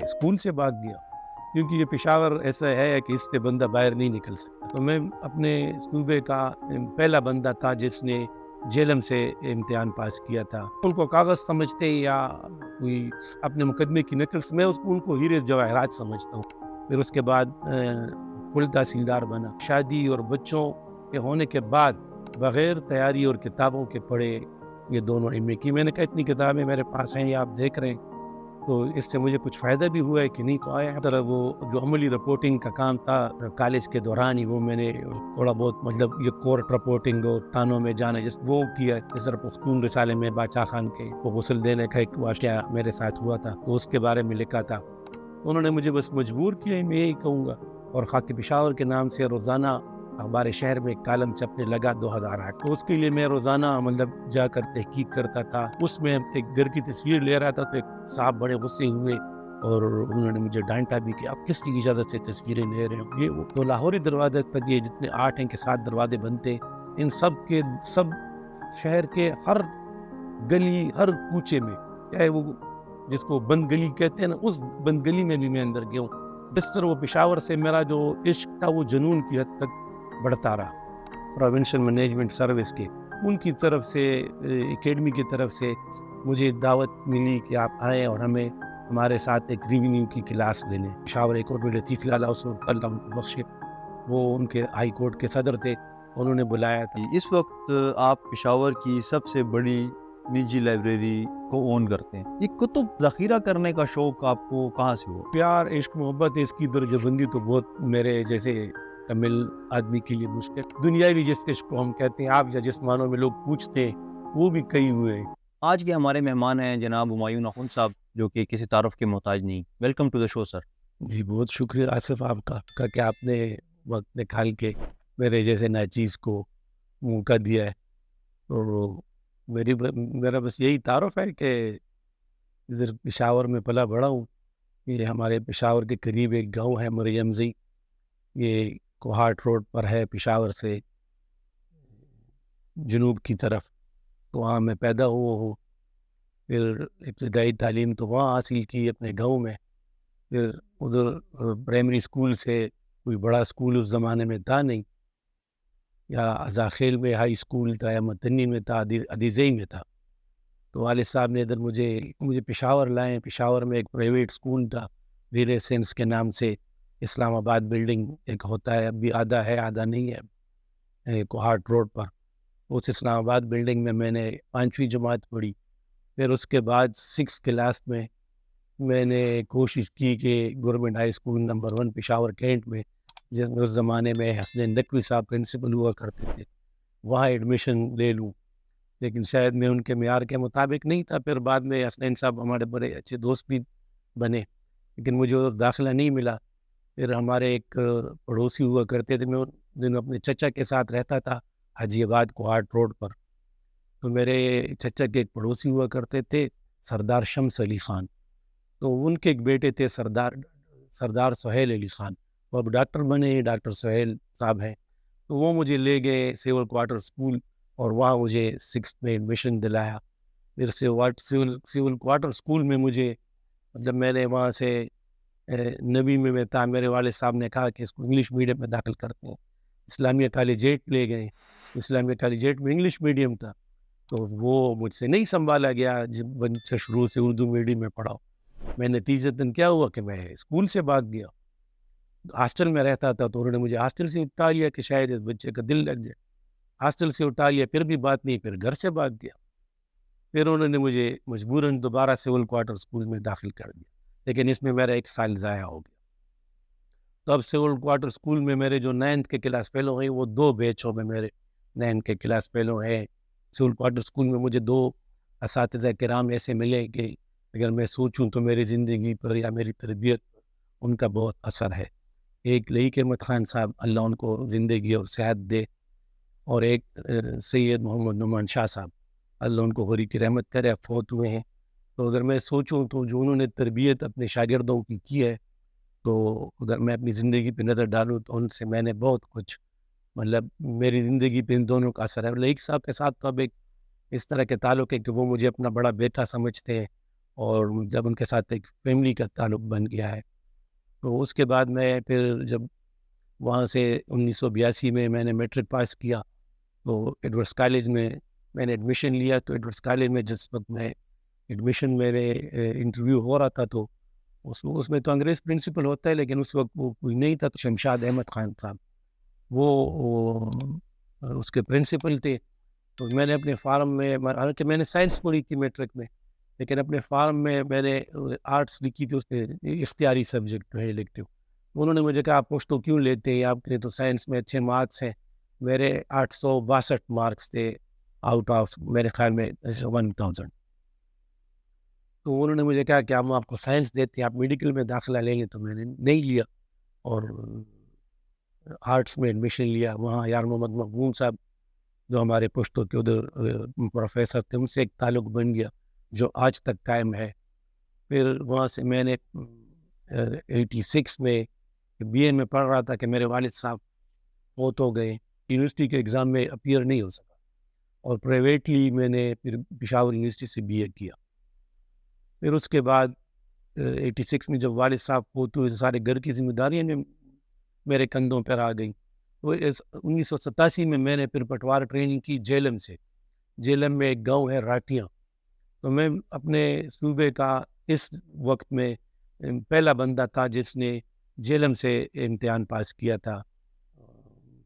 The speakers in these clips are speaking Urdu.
اسکول سے بھاگ گیا، کیونکہ یہ پشاور ایسا ہے کہ اس سے بندہ باہر نہیں نکل سکتا۔ تو میں اپنے صوبے کا پہلا بندہ تھا جس نے جیلم سے امتحان پاس کیا تھا۔ ان کو کاغذ سمجھتے یا کوئی اپنے مقدمے کی نقل سے، میں ان کو ہیرے جواہرات سمجھتا ہوں۔ پھر اس کے بعد فل تحصیلدار بنا۔ شادی اور بچوں کے ہونے کے بعد بغیر تیاری اور کتابوں کے پڑھے یہ دونوں ایم اے کی۔ میں نے کہا اتنی کتابیں میرے پاس ہیں، یہ آپ دیکھ رہے ہیں، تو اس سے مجھے کچھ فائدہ بھی ہوا ہے کہ نہیں؟ تو آیا طرح وہ جو عملی رپورٹنگ کا کام تھا کالج کے دوران ہی، وہ میں نے تھوڑا بہت مطلب یہ کورٹ رپورٹنگ اور تھانوں میں جانا جس وہ کیا۔ اس طرح پختون رسالے میں باچا خان کے کو غسل دینے کا ایک واقعہ میرے ساتھ ہوا تھا، تو اس کے بارے میں لکھا تھا۔ انہوں نے مجھے بس مجبور کیا، میں یہی کہوں گا، اور خاک پشاور کے نام سے روزانہ اخبار شہر میں ایک کالم چھپنے لگا 2008۔ تو اس کے لیے میں روزانہ مطلب جا کر تحقیق کرتا تھا۔ اس میں ایک گھر کی تصویر لے رہا تھا تو ایک صاحب بڑے غصے ہوئے اور انہوں نے مجھے ڈانٹا بھی کہ آپ کس کی اجازت سے تصویریں لے رہے ہو؟ یہ وہ تو لاہوری دروازے تک یہ جتنے 8 ہیں کہ 7 دروازے بنتے، ان سب کے سب شہر کے ہر گلی ہر کوچے میں، چاہے وہ جس کو بند گلی کہتے ہیں نا، اس بند گلی میں بھی میں اندر گیا ہوں۔ جس طرح وہ پشاور سے میرا جو عشق تھا وہ جنون کی حد تک بڑھتا رہا۔ پروونشل مینجمنٹ سروس کے ان کی طرف سے اکیڈمی کی طرف سے مجھے دعوت ملی کہ آپ آئیں اور ہمارے ساتھ ایک ریونیو کی کلاس لے لیں۔ پشاور ایک اور لطیف لالہ اس وقت اللہ ان کو بخشے، وہ ان کے ہائی کورٹ کے صدر تھے، انہوں نے بلایا تھا۔ اس وقت آپ پشاور کی سب سے بڑی نجی لائبریری کو اون کرتے ہیں، یہ کتب ذخیرہ کرنے کا شوق آپ کو کہاں سے ہوا؟ پیار، عشق، محبت، اس کی درجہ بندی تو بہت میرے جیسے کامل آدمی کے لیے مشکل۔ دنیاوی جس عشق کو ہم کہتے ہیں، آپ یا جس معنوں میں لوگ پوچھتے ہیں، وہ بھی کئی ہوئے ہیں۔ آج کے ہمارے مہمان ہیں جناب ہمایون اخوند صاحب، جو کہ کسی تعارف کے محتاج نہیں۔ ویلکم ٹو دا شو سر۔ جی بہت شکریہ آصف آپ کا کہ آپ نے وقت نکال کے میرے جیسے ناچیز کو موقع دیا ہے۔ تو میرا بس یہی تعارف ہے کہ ادھر پشاور میں پلا بڑا ہوں۔ یہ ہمارے پشاور کے قریب ایک گاؤں ہے مریم-زئی، یہ کوہاٹ روڈ پر ہے پشاور سے جنوب کی طرف، تو وہاں میں پیدا ہوا ہوں۔ پھر ابتدائی تعلیم تو وہاں حاصل کی اپنے گاؤں میں، پھر ادھر پرائمری اسکول سے، کوئی بڑا اسکول اس زمانے میں تھا نہیں، یا ازاخیل میں ہائی اسکول تھا، یا متنی میں تھا، عدیزئی میں تھا۔ تو والد صاحب نے ادھر مجھے پشاور لائے۔ پشاور میں ایک پرائیویٹ اسکول تھا ویر سینس کے نام سے، اسلام آباد بلڈنگ ایک ہوتا ہے، اب بھی آدھا ہے آدھا نہیں ہے، کوہاٹ روڈ پر۔ اس اسلام آباد بلڈنگ میں نے 5ویں جماعت پڑھی۔ پھر اس کے بعد 6 کلاس میں نے کوشش کی کہ government high school number 1 Peshawar cantt میں، جس میں اس زمانے میں حسنین نقوی صاحب پرنسپل ہوا کرتے تھے، وہاں ایڈمیشن لے لوں، لیکن شاید میں ان کے معیار کے مطابق نہیں تھا۔ پھر بعد میں حسنین صاحب ہمارے بڑے اچھے دوست بھی بنے، لیکن مجھے داخلہ نہیں ملا۔ پھر ہمارے ایک پڑوسی ہوا کرتے تھے، میں ان دنوں اپنے چچا کے ساتھ رہتا تھا حاجی آباد کوہاٹ روڈ پر، تو میرے چچا کے ایک پڑوسی ہوا کرتے تھے سردار شمس علی خان، تو ان کے ایک بیٹے تھے سردار سہیل علی خان، وہ اب ڈاکٹر بنے، ڈاکٹر سہیل صاحب ہیں۔ تو وہ مجھے لے گئے سول کوارٹر اسکول، اور وہاں مجھے 6 میں ایڈمیشن دلایا۔ پھر سول کوارٹر اسکول میں مجھے مطلب میں نے وہاں سے 9ویں میں تھا، میرے والد صاحب نے کہا کہ اس کو انگلش میڈیم میں داخل کرتے ہیں، اسلامیہ کالج 8 لے گئے۔ اسلامیہ کالج 8 میں انگلش میڈیم تھا، تو وہ مجھ سے نہیں سنبھالا گیا، جب شروع سے اردو میڈیم میں پڑھا۔ میں نتیجتاً کیا ہوا کہ میں اسکول سے بھاگ گیا، ہاسٹل میں رہتا تھا، تو انہوں نے مجھے ہاسٹل سے اٹھا لیا کہ شاید اس بچے کا دل لگ جائے۔ ہاسٹل سے اٹھا لیا، پھر بھی بات نہیں، پھر گھر سے بھاگ گیا۔ پھر انہوں نے مجھے مجبوراً دوبارہ سول کوارٹر اسکول میں داخل کر دیا، لیکن اس میں میرا 1 سال ضائع ہو گیا۔ تو اب سول کوارٹر اسکول میں میرے جو 9th کے کلاس فیلو ہیں، وہ 2 بیچوں میں میرے 9th کے کلاس فیلو ہیں۔ سول کوارٹر اسکول میں مجھے 2 اساتذہ کرام ایسے ملے کہ اگر میں سوچوں تو میری زندگی پر یا میری تربیت پر ان کا بہت اثر ہے۔ ایک لئیق احمد خان صاحب، اللہ ان کو زندگی اور صحت دے، اور ایک سید محمد نعمان شاہ صاحب، اللہ ان کو غوری کی رحمت کرے، فوت ہوئے ہیں۔ تو اگر میں سوچوں تو جو انہوں نے تربیت اپنے شاگردوں کی ہے، تو اگر میں اپنی زندگی پہ نظر ڈالوں تو ان سے میں نے بہت کچھ، مطلب میری زندگی پہ ان دونوں کا اثر ہے۔ لئیق صاحب کے ساتھ تو اب ایک اس طرح کے تعلق ہے کہ وہ مجھے اپنا بڑا بیٹا سمجھتے ہیں، اور جب ان کے ساتھ ایک فیملی کا تعلق بن گیا ہے، تو اس کے بعد میں پھر جب وہاں سے 1982 میں نے میٹرک پاس کیا، تو ایڈورڈس کالج میں نے ایڈمیشن لیا. تو ایڈورڈس کالج میں جس وقت میں ایڈمیشن میرے انٹرویو ہو رہا تھا، تو اس میں تو انگریز پرنسپل ہوتا ہے، لیکن اس وقت وہ کوئی نہیں تھا. تو شمشاد احمد خان صاحب وہ اس کے پرنسپل تھے. تو میں نے اپنے فارم میں، حالانکہ میں نے سائنس پڑھی تھی میٹرک میں، لیکن اپنے فارم میں نے آرٹس لکھی تھی، اس میں اختیاری سبجیکٹ ہے الیکٹیو. انہوں نے مجھے کہا آپ پوسٹو کیوں لیتے ہیں، آپ کے تو سائنس میں اچھے مارکس ہیں. میرے 862 مارکس تھے آؤٹ آف میرے خیال میں 1000. تو انہوں نے مجھے کہا کہ ہم آپ کو سائنس دیتے ہیں، آپ میڈیکل میں داخلہ لیں گے. تو میں نے نہیں لیا اور آرٹس میں ایڈمیشن لیا. وہاں یار محمد مقبول صاحب جو ہمارے پشتو کے ادھر پروفیسر تھے، ان سے ایک تعلق بن گیا جو آج تک قائم ہے. پھر وہاں سے میں نے 86 میں بی اے میں پڑھ رہا تھا کہ میرے والد صاحب فوت ہو گئے. یونیورسٹی کے ایگزام میں اپیئر نہیں ہو سکا، اور پرائیویٹلی میں نے پھر پشاور یونیورسٹی سے بی اے کیا. پھر اس کے بعد 86 میں جب والد صاحب فوت ہوئے، سارے گھر کی ذمہ داریاں میرے کندھوں پر آ گئیں. تو 1987 میں نے پھر پٹوار ٹریننگ کی جیلم سے. جیلم میں ایک گاؤں ہے راٹیاں. تو میں اپنے صوبے کا اس وقت میں پہلا بندہ تھا جس نے جیلم سے امتحان پاس کیا تھا،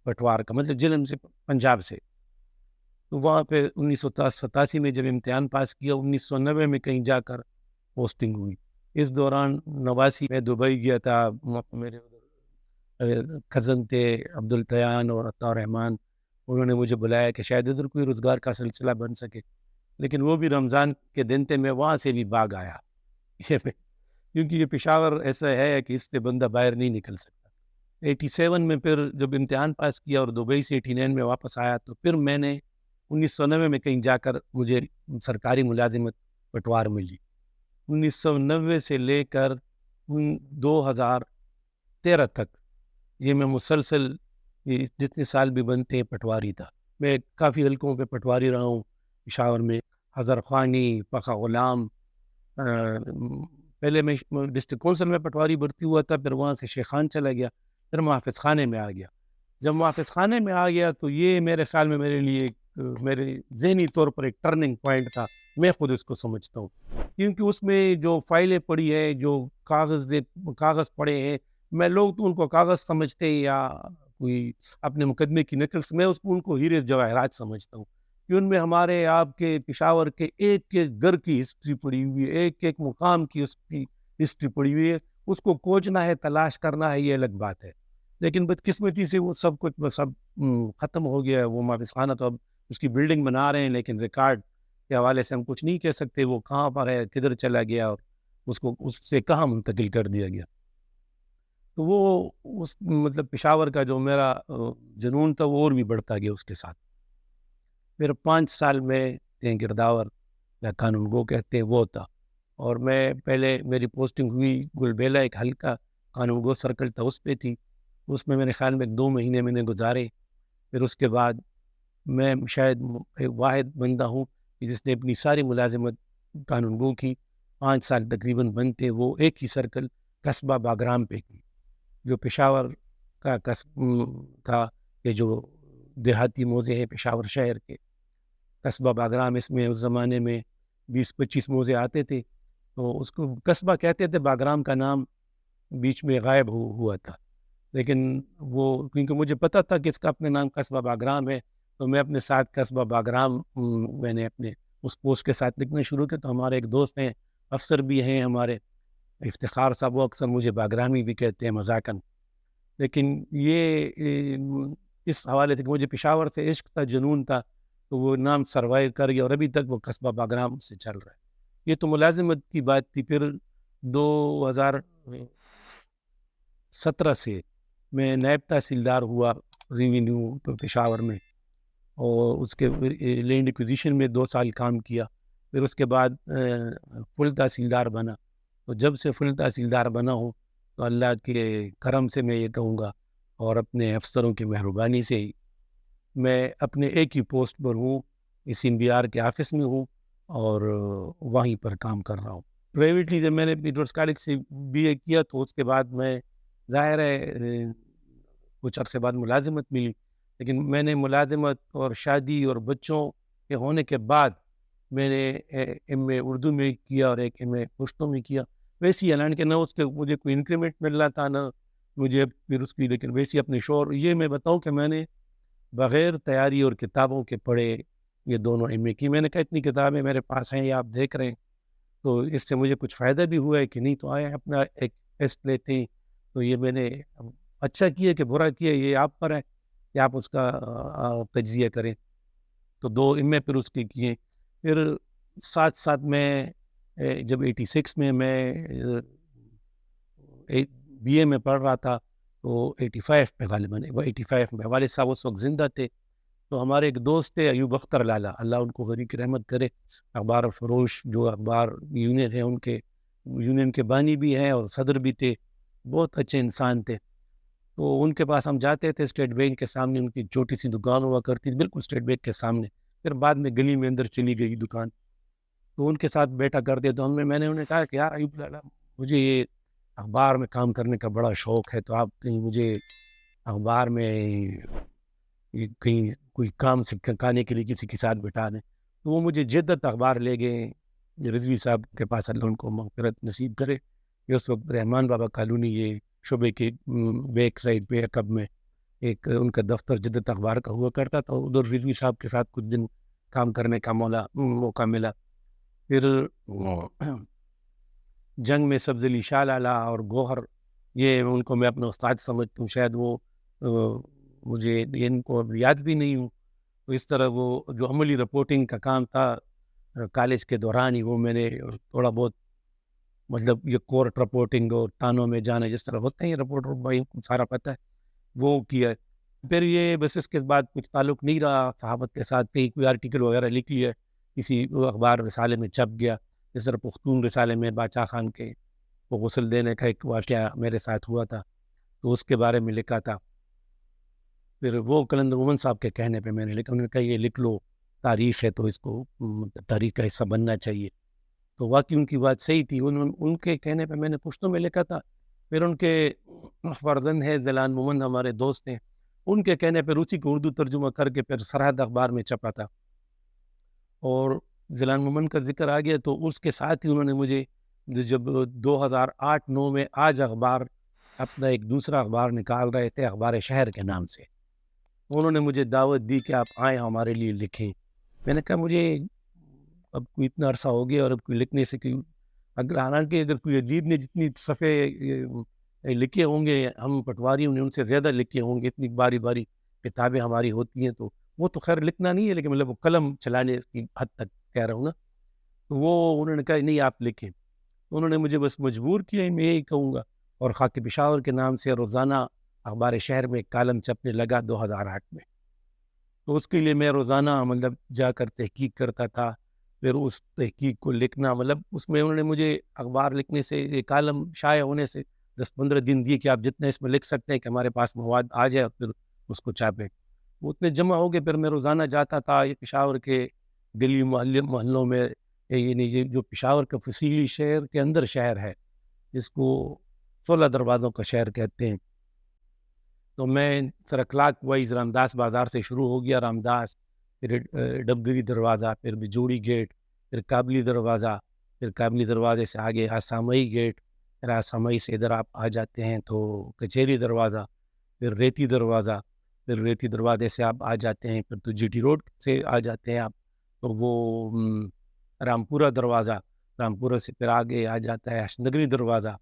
پٹوار کا مطلب جیلم سے، پنجاب سے. تو وہاں پہ 1987 میں جب امتحان پاس کیا، 1990 میں کہیں جا کر پوسٹنگ ہوئی. اس دوران 89 میں دبئی گیا تھا. میرے کزن تھے عبد الطیان اور عطا رحمان، انہوں نے مجھے بلایا کہ شاید ادھر کوئی روزگار کا سلسلہ بن سکے. لیکن وہ بھی رمضان کے دن تھے، میں وہاں سے بھی بھاگ آیا کیونکہ یہ پشاور ایسا ہے کہ اس سے بندہ باہر نہیں نکل سکتا. 87 میں پھر جب امتحان پاس کیا اور دبئی سے 89 میں واپس آیا، تو پھر میں نے 1990 میں کہیں جا کر مجھے سرکاری ملازمت پٹوار ملی. 1990 سے لے کر 2013 تک یہ میں مسلسل جتنے سال بھی بنتے ہیں پٹواری تھا. میں کافی حلقوں پہ پٹواری رہا ہوں پشاور میں. حضر خوانی، پخا غلام، پہلے میں ڈسٹرکٹ کونسل میں پٹواری بھرتی ہوا تھا، پھر وہاں سے شیخان چلا گیا، پھر محافظ خانے میں آ گیا. جب محافظ خانے میں آ گیا تو یہ میرے خیال میں میرے لیے میرے ذہنی طور پر ایک ٹرننگ پوائنٹ تھا. میں خود اس کو سمجھتا ہوں، کیونکہ اس میں جو فائلیں پڑی ہے، جو کاغذ پڑے ہیں، میں لوگ تو ان کو کاغذ سمجھتے ہیں یا کوئی اپنے مقدمے کی نقل، میں ان کو ہیرے جواہرات سمجھتا ہوں. کہ ان میں ہمارے آپ کے پشاور کے ایک ایک گھر کی ہسٹری پڑی ہوئی ہے، ایک ایک مقام کی اس کی ہسٹری پڑی ہوئی ہے. اس کو کھوجنا ہے، تلاش کرنا ہے، یہ الگ بات ہے. لیکن بدقسمتی سے وہ سب کچھ سب ختم ہو گیا ہے. وہ محافظ خانہ تو اب اس کی بلڈنگ بنا رہے ہیں، لیکن ریکارڈ کے حوالے سے ہم کچھ نہیں کہہ سکتے وہ کہاں پر ہے، کدھر چلا گیا، اور اس کو اس سے کہاں منتقل کر دیا گیا. تو وہ اس مطلب پشاور کا جو میرا جنون تھا وہ اور بھی بڑھتا گیا اس کے ساتھ. پھر 5 سال میں گرداور یا قانون گو کہتے ہیں وہ تھا، اور میں پہلے میری پوسٹنگ ہوئی گلبیلا، ایک حلقہ قانون گو سرکل تھا، اس پہ تھی. اس میں میرے خیال میں 2 مہینے میں نے گزارے. پھر اس کے بعد میں شاید ایک واحد بندہ ہوں جس نے اپنی ساری ملازمت قانون گو کی 5 سال تقریباً بنتے وہ ایک ہی سرکل قصبہ باگرام پہ کی، جو پشاور کا کا یہ جو دیہاتی موزے ہیں پشاور شہر کے. قصبہ باگرام، اس میں اس زمانے میں 20-25 موزے آتے تھے، تو اس کو قصبہ کہتے تھے. باگرام کا نام بیچ میں غائب ہوا تھا، لیکن وہ کیونکہ مجھے پتہ تھا کہ اس کا اپنے نام قصبہ باگرام ہے، تو میں اپنے ساتھ قصبہ باگرام میں نے اپنے اس پوسٹ کے ساتھ لکھنا شروع کیا. تو ہمارے ایک دوست ہیں، افسر بھی ہیں ہمارے، افتخار صاحب، وہ اکثر مجھے باگرامی بھی کہتے ہیں مذاقاً. لیکن یہ اس حوالے سے کہ مجھے پشاور سے عشق تھا، جنون تھا، تو وہ نام سروائیو کر گیا، اور ابھی تک وہ قصبہ باگرام سے چل رہا ہے. یہ تو ملازمت کی بات تھی. پھر 2017 سے میں نائب تحصیلدار ہوا ریونیو پشاور میں، اور اس کے لینڈ ایکوزیشن میں 2 سال کام کیا. پھر اس کے بعد فل تحصیلدار بنا. تو جب سے فل تحصیلدار بنا ہوں تو اللہ کے کرم سے میں یہ کہوں گا، اور اپنے افسروں کی مہربانی سے ہی میں اپنے ایک ہی پوسٹ پر ہوں، اس NBR کے آفس میں ہوں، اور وہیں پر کام کر رہا ہوں. پرائیویٹلی جب میں نے پیٹرس کالج سے BA کیا تو اس کے بعد میں ظاہر ہے کچھ عرصے بعد ملازمت ملی، لیکن میں نے ملازمت اور شادی اور بچوں کے ہونے کے بعد میں نے MA اردو میں کیا اور ایک MA پشتو میں کیا. ویسے ہی اعلان کہ نہ اس کے مجھے کوئی انکریمنٹ مل رہا تھا نہ مجھے پھر اس کی، لیکن ویسے اپنے شور یہ میں بتاؤں کہ میں نے بغیر تیاری اور کتابوں کے پڑھے یہ دونوں MA کی. میں نے کہا اتنی کتابیں میرے پاس ہیں، یہ آپ دیکھ رہے ہیں تو اس سے مجھے کچھ فائدہ بھی ہوا ہے کہ نہیں، تو آئے اپنا ایک ٹیسٹ لیتے ہیں. تو یہ میں نے اچھا کیا کہ برا کیا یہ آپ پر ہے کہ آپ اس کا تجزیہ کریں. تو 2 MA پھر اس کے کیے. پھر ساتھ ساتھ میں جب 86 میں BA میں پڑھ رہا تھا تو 85 میں غالباً 85 میں والد صاحب اس وقت زندہ تھے. تو ہمارے ایک دوست تھے ایوب اختر لالا، اللہ ان کو غریق رحمت کرے، اخبار فروش جو اخبار یونین ہے ان کے یونین کے بانی بھی ہیں اور صدر بھی تھے، بہت اچھے انسان تھے. تو ان کے پاس ہم جاتے تھے، اسٹیٹ بینک کے سامنے ان کی چھوٹی سی دکان ہوا کرتی تھی بالکل اسٹیٹ بینک کے سامنے، پھر بعد میں گلی میں اندر چلی گئی دکان. تو ان کے ساتھ بیٹھا کرتے تو میں نے انہیں کہا کہ یار ایوب لالا مجھے یہ اخبار میں کام کرنے کا بڑا شوق ہے، تو آپ کہیں مجھے اخبار میں کہیں کوئی کام سکھانے کے لیے کسی کے ساتھ بٹھا دیں. تو وہ مجھے جدت اخبار لے گئے رضوی صاحب کے پاس، اللہ ان کو مغفرت نصیب کرے. یہ اس وقت رحمان بابا کالونی یہ شعبے کے بیک سائڈ پہ کب میں ایک ان کا دفتر جدت اخبار کا ہوا کرتا تھا. ادھر رضوی صاحب کے ساتھ کچھ دن کام کرنے کا موقع ملا. پھر جنگ میں سبز علی شاہ لالا اور گوہر یہ ان کو میں اپنا استاد سمجھتا ہوں، شاید وہ مجھے ان کو یاد بھی نہیں ہوں. تو اس طرح وہ جو عملی رپورٹنگ کا کام تھا کالج کے دوران ہی وہ میں نے تھوڑا بہت مطلب یہ کورٹ رپورٹنگ اور تانوں میں جانا جس طرح ہوتے ہیں رپورٹر بھائی سارا پتہ ہے وہ کیا. پھر یہ بس اس کے بعد کچھ تعلق نہیں رہا صحافت کے ساتھ، کہیں کوئی آرٹیکل وغیرہ لکھ لیا کسی اخبار رسالے میں چھپ گیا. جس طرح پختون رسالے میں باچا خان کے وہ غسل دینے کا ایک واقعہ میرے ساتھ ہوا تھا تو اس کے بارے میں لکھا تھا. پھر وہ قلندر مومن صاحب کے کہنے پہ میں نے لکھا، انہوں نے کہا یہ لکھ لو، تاریخ ہے تو اس کو تاریخ کا حصہ بننا چاہیے. تو واقعی ان کی بات صحیح تھی، ان کے کہنے پہ میں نے پشتوں میں لکھا تھا. پھر ان کے فرزند ہے ذیلان مومن ہمارے دوست ہیں، ان کے کہنے پہ اسی کو اردو ترجمہ کر کے پھر سرحد اخبار میں چھپا تھا. اور ذیلان مومن کا ذکر آ گیا تو اس کے ساتھ ہی انہوں نے مجھے جب 2008-9 میں آج اخبار اپنا ایک دوسرا اخبار نکال رہے تھے اخبار شہر کے نام سے، انہوں نے مجھے دعوت دی کہ آپ آئیں ہمارے لیے لکھیں. میں نے کہا مجھے اب کوئی اتنا عرصہ ہو گیا اور اب کوئی لکھنے سے کوئی حالانکہ اگر کوئی ادیب نے جتنی صفحے لکھے ہوں گے ہم پٹواریوں نے ان سے زیادہ لکھے ہوں گے، اتنی باری باری کتابیں ہماری ہوتی ہیں، تو وہ تو خیر لکھنا نہیں ہے لیکن مطلب وہ قلم چلانے کی حد تک کہہ رہا ہوں نا. تو وہ انہوں نے کہا نہیں آپ لکھیں. انہوں نے مجھے بس مجبور کیا، میں یہی کہوں گا. اور خاک پشاور کے نام سے روزانہ اخبار شہر میں ایک کالم چھپنے لگا 2008 میں. تو اس کے لیے میں روزانہ مطلب جا کر تحقیق کرتا تھا. پھر اس تحقیق کو لکھنا مطلب اس میں انہوں نے مجھے اخبار لکھنے سے یہ کالم شائع ہونے سے 10-15 دن دیے کہ آپ جتنے اس میں لکھ سکتے ہیں کہ ہمارے پاس مواد آ جائے اور پھر اس کو چھاپیں. وہ اتنے جمع ہو گئے. پھر میں روزانہ جاتا تھا یہ پشاور کے گلی محلوں میں، یعنی یہ جو پشاور کا فصیلی شہر کے اندر شہر ہے جس کو 16 دروازوں کا شہر کہتے ہیں. تو میں سر کلاک وائز رامداس بازار سے شروع ہو گیا، رامداس، پھر ڈبگری دروازہ، پھر بجوڑی گیٹ، پھر کابلی دروازہ، پھر کابلی دروازے سے آگے آسامئی گیٹ، پھر آسامئی سے ادھر آپ آ جاتے ہیں تو کچہری دروازہ، پھر ریتی دروازہ، پھر ریتی دروازے سے آپ آ جاتے ہیں پھر تو GT روڈ سے آ جاتے ہیں آپ تو وہ رامپورہ دروازہ، رامپورہ سے پھر آگے آ جاتا ہے حسن دروازہ،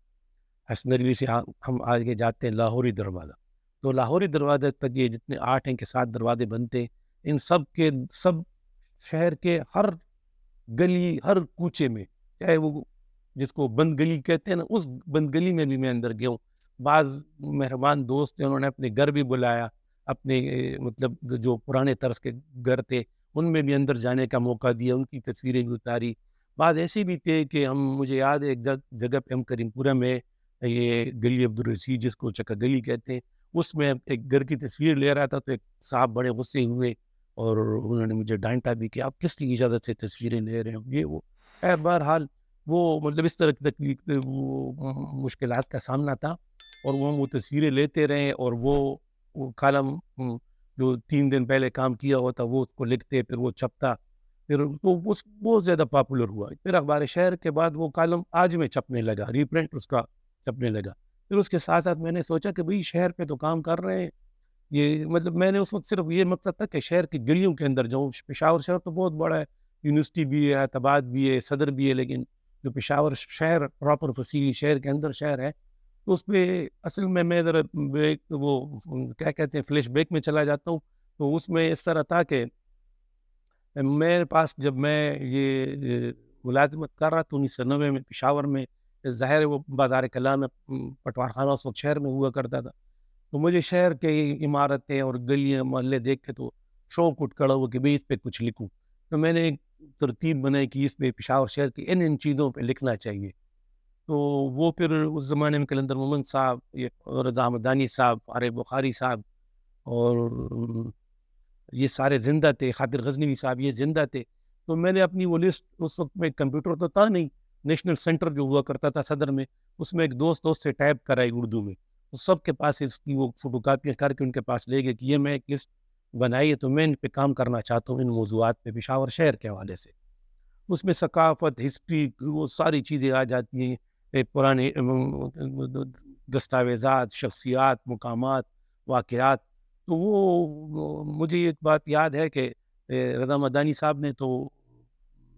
حسن سے ہم آگے جاتے ہیں لاہوری دروازہ. تو لاہوری دروازے تک یہ جتنے 8 ہیں کہ 7 دروازے بنتے ہیں، ان سب شہر کے ہر گلی ہر کوچے میں، چاہے وہ جس کو بند گلی کہتے ہیں نا، اس بند گلی میں بھی میں اندر گیا ہوں. بعض مہربان دوست ہیں انہوں نے اپنے گھر بھی بلایا، اپنے مطلب جو پرانے طرز کے گھر تھے ان میں بھی اندر جانے کا موقع دیا، ان کی تصویریں بھی اتاری. بعض ایسے بھی تھے کہ مجھے یاد ہے ایک جگہ پہ ہم کریم پورہ میں یہ گلی عبدالرشید جس کو چکا گلی کہتے ہیں، اس میں ایک گھر کی تصویر لے رہا تھا تو ایک صاحب بڑے غصے ہوئے اور انہوں نے مجھے ڈانٹا بھی کہ آپ کس کی اجازت سے تصویریں لے رہے ہو، یہ وہ. بہرحال وہ مطلب اس طرح کی تکلیف وہ مشکلات کا سامنا تھا، اور وہ تصویریں لیتے رہے، اور وہ کالم جو 3 دن پہلے کام کیا ہوا تھا وہ اس کو لکھتے، پھر وہ چھپتا، پھر تو اس بہت زیادہ پاپولر ہوا۔ پھر اخبار شہر کے بعد وہ کالم آج میں چھپنے لگا، ری پرنٹ اس کا چھپنے لگا۔ پھر اس کے ساتھ ساتھ میں نے سوچا کہ بھئی شہر پہ تو کام کر رہے ہیں، یہ مطلب میں نے اس وقت صرف یہ مقصد تھا کہ شہر کی گلیوں کے اندر جاؤں۔ پشاور شہر تو بہت بڑا ہے، یونیورسٹی بھی ہے، حیدرآباد بھی ہے، صدر بھی ہے، لیکن جو پشاور شہر پراپر فصیلی شہر کے اندر شہر ہے، تو اس پہ اصل میں ذرا بیک وہ کیا کہتے ہیں فلیش بیک میں چلا جاتا ہوں۔ تو اس میں اس طرح تھا کہ میرے پاس جب میں یہ ملازمت کر رہا تھا 1990 میں پشاور میں، ظاہر ہے وہ بازار کلام میں پٹوار خانہ اس وقت شہر میں ہوا کرتا تھا، تو مجھے شہر کے عمارتیں اور گلیاں محلے دیکھ کے تو شوق اٹھ کھڑا ہوا کہ بھئی اس پہ کچھ لکھوں۔ تو میں نے ایک ترتیب بنائی کہ اس پہ پشاور شہر کی ان چیزوں پہ لکھنا چاہیے۔ تو وہ پھر اس زمانے میں کلندر مومن صاحب، یہ رضا مدانی صاحب، فارغ بخاری صاحب، اور یہ سارے زندہ تھے، خاطر غزنوی صاحب یہ زندہ تھے۔ تو میں نے اپنی وہ لسٹ، اس وقت میں کمپیوٹر تو تھا نہیں، نیشنل سینٹر جو ہوا کرتا تھا صدر میں، اس میں ایک دوست سے ٹائپ کرائی اردو میں، تو سب کے پاس اس کی وہ فوٹو کاپیاں کر کے ان کے پاس لے گئے کہ یہ میں ایک لسٹ بنائی ہے، تو میں ان پہ کام کرنا چاہتا ہوں، ان موضوعات پہ پشاور شہر کے حوالے سے۔ اس میں ثقافت، ہسٹری، وہ ساری چیزیں آ جاتی ہیں، پرانے دستاویزات، شخصیات، مقامات، واقعات۔ تو وہ مجھے ایک بات یاد ہے کہ رضا مدانی صاحب نے تو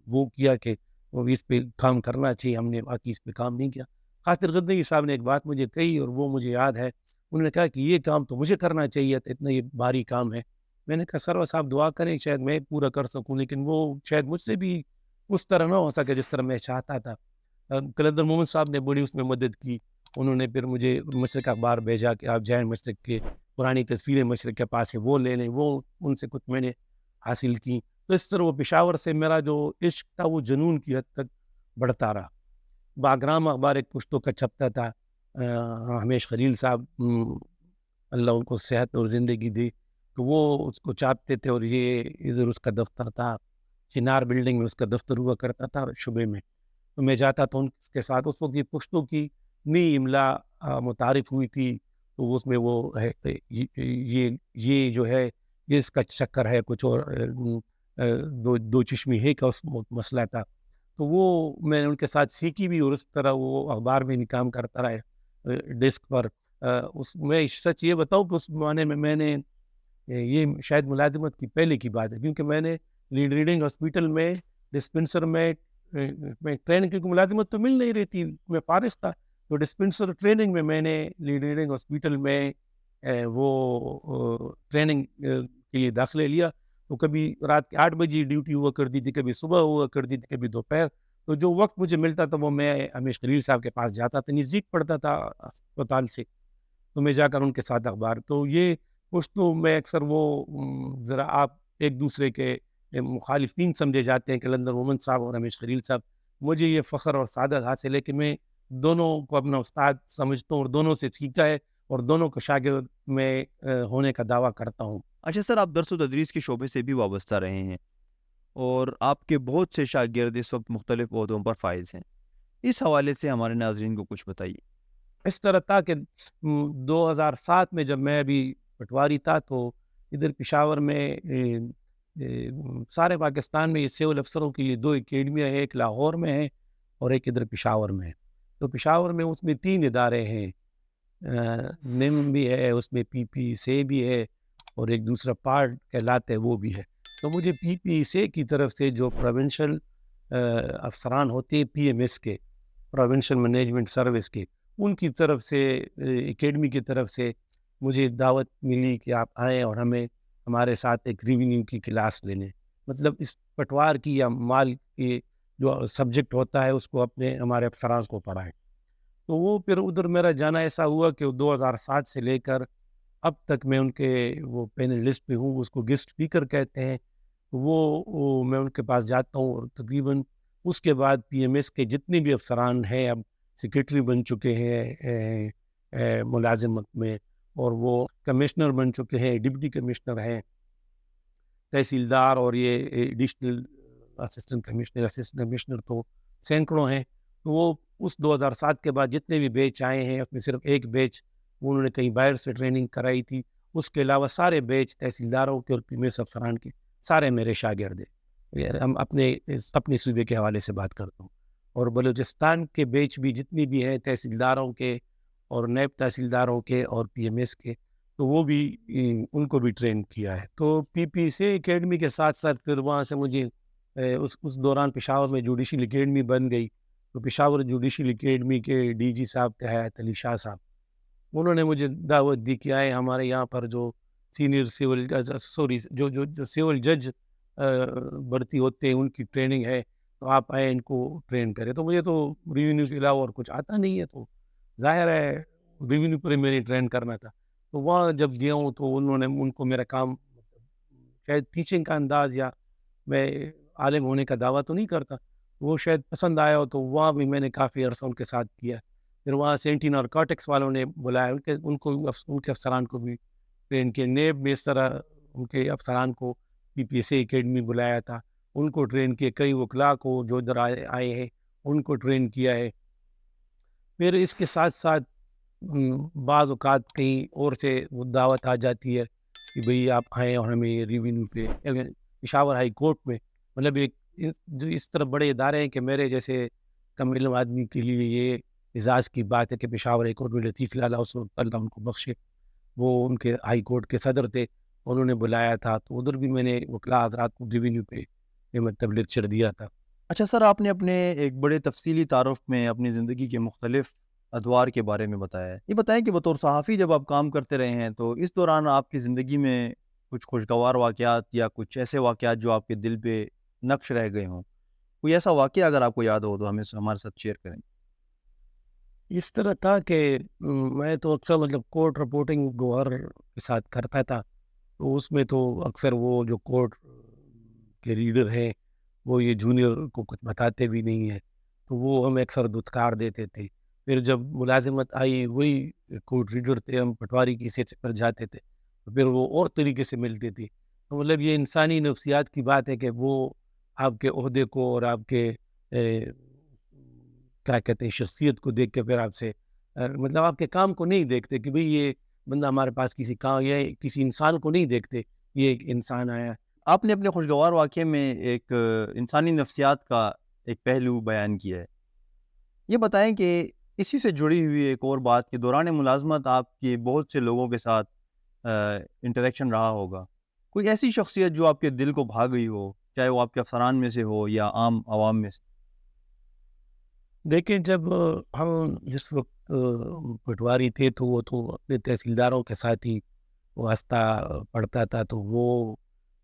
وہ کیا کہ وہ اس پہ کام کرنا چاہیے، ہم نے باقی اس پہ کام نہیں کیا۔ خاطر غزنوی صاحب نے ایک بات مجھے کہی اور وہ مجھے یاد ہے، انہوں نے کہا کہ یہ کام تو مجھے کرنا چاہیے تھا، اتنا یہ بھاری کام ہے۔ میں نے کہا سرور صاحب دعا کریں شاید میں پورا کر سکوں، لیکن وہ شاید مجھ سے بھی اس طرح نہ ہو سکے جس طرح میں چاہتا تھا۔ کلندر مومن صاحب نے بڑی اس میں مدد کی، انہوں نے پھر مجھے مشرق اخبار بھیجا کہ آپ جائیں مشرق کے پرانی تصویریں مشرق کے پاس ہے وہ لے لیں، وہ ان سے کچھ میں نے حاصل کی۔ تو اس طرح وہ پشاور سے میرا جو عشق تھا وہ جنون کی حد تک بڑھتا رہا۔ باگرام اخبار ایک پشتوں کا چھپتا تھا، ہمیش خلیل صاحب اللہ ان کو صحت اور زندگی دی، تو وہ اس کو چھاپتے تھے، اور یہ ادھر اس کا دفتر تھا، چنار بلڈنگ میں اس کا دفتر ہوا کرتا تھا شعبے میں، تو میں جاتا تھا ان کے ساتھ۔ اس وقت یہ پشتوں کی نئی املا متعارف ہوئی تھی، تو اس میں وہ ہے یہ جو ہے یہ اس کا چکر ہے کچھ، اور دو چشمی ہے کا اس مسئلہ تھا، تو وہ میں نے ان کے ساتھ سیکھی بھی، اور اس طرح وہ اخبار میں بھی کام کرتا رہا ڈیسک پر۔ اس میں سچ یہ بتاؤں کہ اس زمانے میں نے یہ شاید ملازمت کی پہلے کی بات ہے، کیونکہ میں نے لیڈ ریڈنگ ہاسپٹل میں ڈسپنسر میں ٹریننگ، کیونکہ ملازمت تو مل نہیں رہی تھی، میں فارغ تھا، تو ڈسپنسر ٹریننگ میں نے لیڈ ریڈنگ ہاسپٹل میں وہ ٹریننگ کے لیے داخلہ لیا۔ تو کبھی رات کے 8 بجے ڈیوٹی ہوا کرتی تھی، کبھی صبح ہوا کرتی تھی، کبھی دوپہر، تو جو وقت مجھے ملتا تھا وہ میں ہمیش خلیل صاحب کے پاس جاتا تھا، نزدیک پڑتا تھا اسپتال سے، تو میں جا کر ان کے ساتھ اخبار، تو یہ پشتوں میں اکثر وہ ذرا آپ ایک دوسرے کے مخالفین سمجھے جاتے ہیں، کلندر مومن صاحب اور ہمیش خلیل صاحب۔ مجھے یہ فخر اور سعادت حاصل ہے کہ میں دونوں کو اپنا استاد سمجھتا ہوں، اور دونوں سے سیکھا ہے، اور دونوں کا شاگرد میں ہونے کا دعویٰ کرتا ہوں۔ اچھا سر، آپ درس و تدریس کے شعبے سے بھی وابستہ رہے ہیں، اور آپ کے بہت سے شاگرد اس وقت مختلف عہدوں پر فائز ہیں، اس حوالے سے ہمارے ناظرین کو کچھ بتائیے۔ اس طرح تھا کہ 2007 میں جب میں ابھی پٹواری تھا، تو ادھر پشاور میں سارے پاکستان میں یہ سول افسروں کے لیے 2 اکیڈمیاں ہیں، ایک لاہور میں ہے اور ایک ادھر پشاور میں ہے۔ تو پشاور میں اس میں 3 ادارے ہیں، نم بھی ہے، اس میں پی پی سے بھی ہے، اور ایک دوسرا پارٹ کہلاتا ہے وہ بھی ہے۔ تو مجھے پی پی سے کی طرف سے جو پروونشل افسران ہوتے ہیں پی ایم ایس کے، پروونشل مینجمنٹ سروس کے، ان کی طرف سے اکیڈمی کی طرف سے مجھے دعوت ملی کہ آپ آئیں اور ہمارے ساتھ ایک ریونیو کی کلاس لے لیں، مطلب اس پٹوار کی یا مال کی جو سبجیکٹ ہوتا ہے اس کو ہمارے افسران کو پڑھائیں۔ تو وہ پھر ادھر میرا جانا ایسا ہوا کہ 2007 سے لے کر اب تک میں ان کے وہ پینلسٹ پہ ہوں، اس کو گیسٹ اسپیکر کہتے ہیں، وہ میں ان کے پاس جاتا ہوں، اور تقریباً اس کے بعد پی ایم ایس کے جتنے بھی افسران ہیں اب سیکریٹری بن چکے ہیں ملازمت میں، اور وہ کمشنر بن چکے ہیں، ڈپٹی کمشنر ہیں، تحصیلدار، اور یہ ایڈیشنل اسسٹنٹ کمشنر تو سینکڑوں ہیں۔ تو وہ اس 2007 کے بعد جتنے بھی بیچ آئے ہیں، اس میں صرف ایک بیچ انہوں نے کہیں باہر سے ٹریننگ کرائی تھی، اس کے علاوہ سارے بیچ تحصیلداروں کے اور پی ایم ایس افسران کے سارے میرے شاگرد ہیں۔ ہم اپنے صوبے کے حوالے سے بات کرتا ہوں، اور بلوچستان کے بیچ بھی جتنی بھی ہیں تحصیلداروں کے اور نیب تحصیلداروں کے اور پی ایم ایس کے، تو وہ بھی ان کو بھی ٹرین کیا ہے۔ تو پی پی سی اکیڈمی کے ساتھ ساتھ پھر وہاں سے مجھے اس دوران پشاور میں جوڈیشل اکیڈمی بن گئی، تو پشاور جوڈیشل اکیڈمی کے ڈی جی صاحب تھے حیات علی شاہ صاحب، انہوں نے مجھے دعوت دی کہ آئے ہمارے یہاں پر جو سینئر سول جو سول جج بھرتی ہوتے ہیں ان کی ٹریننگ ہے، تو آپ آئیں ان کو ٹرین کریں۔ تو مجھے تو ریونیو کے علاوہ اور کچھ آتا نہیں ہے، تو ظاہر ہے ریونیو پر میں نے ٹرین کرنا تھا۔ تو وہاں جب گیا ہوں تو ان کو میرا کام شاید ٹیچنگ کا انداز، یا میں عالم ہونے کا دعویٰ تو نہیں کرتا، وہ شاید پسند آیا ہو، تو وہاں بھی میں نے کافی عرصہ ان کے ساتھ کیا۔ پھر وہاں سے اینٹی نارکوٹکس والوں نے بلایا، ان کے افسران کو بھی ٹرین کیا۔ نیب میں اس طرح ان کے افسران کو پی پی ایس اے اکیڈمی بلایا تھا، ان کو ٹرین کیا۔ کئی وکلاء کو جو ادھر آئے ہیں ان کو ٹرین کیا ہے۔ پھر اس کے ساتھ ساتھ بعض اوقات کہیں اور سے وہ دعوت آ جاتی ہے کہ بھئی آپ آئیں اور ہمیں ریونیو پہ پشاور ہائی کورٹ میں، مطلب ایک جو اس طرح بڑے ادارے ہیں کہ میرے جیسے کم علم آدمی کے لیے یہ اعزاز کی بات ہے کہ پشاور ہائی کورٹ میں لطیف لالہ حسن اللہ ان کو بخشے، وہ ان کے ہائی کورٹ کے صدر تھے، انہوں نے بلایا تھا، تو ادھر بھی میں نے وکلاء حضرات کو ریونیو پہ مطلب لیکچر دیا تھا۔ اچھا سر، آپ نے اپنے ایک بڑے تفصیلی تعارف میں اپنی زندگی کے مختلف ادوار کے بارے میں بتایا ہے۔ یہ بتائیں کہ بطور صحافی جب آپ کام کرتے رہے ہیں تو اس دوران آپ کی زندگی میں کچھ خوشگوار واقعات یا کچھ ایسے واقعات جو آپ کے دل پہ نقش رہ گئے ہوں، کوئی ایسا واقعہ اگر آپ کو یاد ہو تو ہمارے ساتھ شیئر کریں۔ اس طرح تھا کہ میں تو اکثر مطلب کورٹ رپورٹنگ گوہر کے ساتھ کرتا تھا، تو اس میں تو اکثر وہ جو کورٹ کے ریڈر ہیں وہ یہ جونیئر کو کچھ بتاتے بھی نہیں ہیں، تو وہ ہمیں اکثر دھتکار دیتے تھے۔ پھر جب ملازمت آئی، وہی کورٹ ریڈر تھے، ہم پٹواری کی حیثیت پر جاتے تھے، تو پھر وہ اور طریقے سے ملتے تھے۔ تو مطلب یہ انسانی نفسیات کی بات ہے کہ وہ آپ کے عہدے کو اور آپ کے کیا کہتے ہیں شخصیت کو دیکھ کے پھر آپ سے مطلب آپ کے کام کو نہیں دیکھتے کہ بھئی یہ بندہ ہمارے پاس کسی کام یا کسی انسان کو نہیں دیکھتے، یہ ایک انسان آیا۔ آپ نے اپنے خوشگوار واقعے میں ایک انسانی نفسیات کا ایک پہلو بیان کیا ہے۔ یہ بتائیں کہ اسی سے جڑی ہوئی ایک اور بات کہ دوران ملازمت آپ کے بہت سے لوگوں کے ساتھ انٹریکشن رہا ہوگا، کوئی ایسی شخصیت جو آپ کے دل کو بھا گئی ہو، چاہے وہ آپ کے افسران میں سے ہو یا عام عوام میں سے؟ دیکھیں جب ہم جس وقت پٹواری تھے تو وہ تو اپنے تحصیلداروں کے ساتھ ہی واسطہ پڑتا تھا، تو وہ